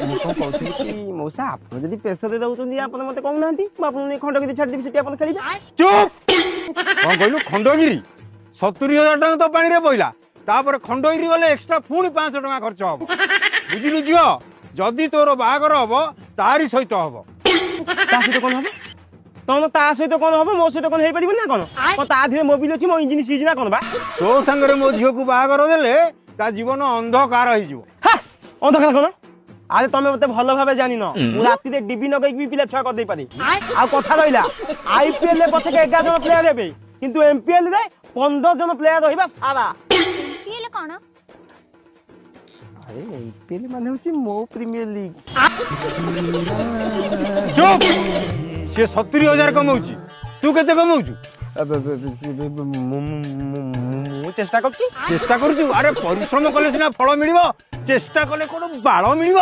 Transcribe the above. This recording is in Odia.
ମୁଁ କଣ କହୁଥିଲି କି ମଉସା ଆପଣ ଯଦି ପ୍ରେସରରେ ରହୁଛନ୍ତି ଆପଣ ମତେ କହୁନାହାନ୍ତି ମୁଁ ଆପଣଙ୍କୁ ନେଇ ଖଣ୍ଡଗିରି ଛାଡ଼ିଦେବି ସେଠି ଆପଣ ଖେଳିବେ। ଚୁପ୍ କଣ କହିଲୁ ଖଣ୍ଡଗିରି 70,000 ଟଙ୍କା ତ ପାଣିରେ ପଇଲା ତାପରେ ଖଣ୍ଡଗିରି ଗଲେ ଏକ୍ସଟ୍ରା ପୁଣି 500 ଟଙ୍କା ଖର୍ଚ୍ଚ ହବ ବୁଝିଲୁ ଝିଅ ଯଦି ତୋର ବାହାଘର ହବ ତାରି ସହିତ ହବ। ତା ସହିତ କଣ ହବ ତମ ତା ସହିତ କଣ ହବ ମୋ ସହିତ କଣ ହେଇପାରିବନି ନା କଣ ତା ଦେହରେ ମୋବିଲ ଅଛି ମୋ ଇଞ୍ଜିନ ସିଜ ନା କଣ ବା ତୋ ସାଙ୍ଗରେ ମୋ ଝିଅକୁ ବାହାଘର ଦେଲେ ତା ଜୀବନ ଅନ୍ଧକାର ହେଇଯିବ। ଅନ୍ଧକାର କଣ ଆରେ ତମେ ମତେ ଭଲ ଭାବେ ଜାଣିନ ମୁଁ ରାତିରେ ଡିବି ନଗେଇକି ବି ପିଲା ଛୁଆ କରିଦେଇ ପାରେ ଆଉ କଥା ରହିଲା IPL ରେ ପଛକେ 11 ଜଣ ପ୍ଲେୟାର ହେବେ କିନ୍ତୁ MPL ରେ 15 ଜଣ ପ୍ଲେୟାର ରହିବା ସାରା। MPL କଣ? ଆରେ MPL ମାନେ ହଉଛି ମୋ ପ୍ରିମିୟର ଲିଗ। ଚୁପ୍ ସେ 70,000 କମାଉଛି ତୁ କେତେ କମାଉଛୁ? ମୁଁ ଚେଷ୍ଟା କରୁଛି। ଚେଷ୍ଟା କରୁଛୁ ଆରେ ପରିଶ୍ରମ କଲେ ସିନା ଫଳ ମିଳିବ ଚେଷ୍ଟା କଲେ କଣ ବାଳ ମିଳିବ।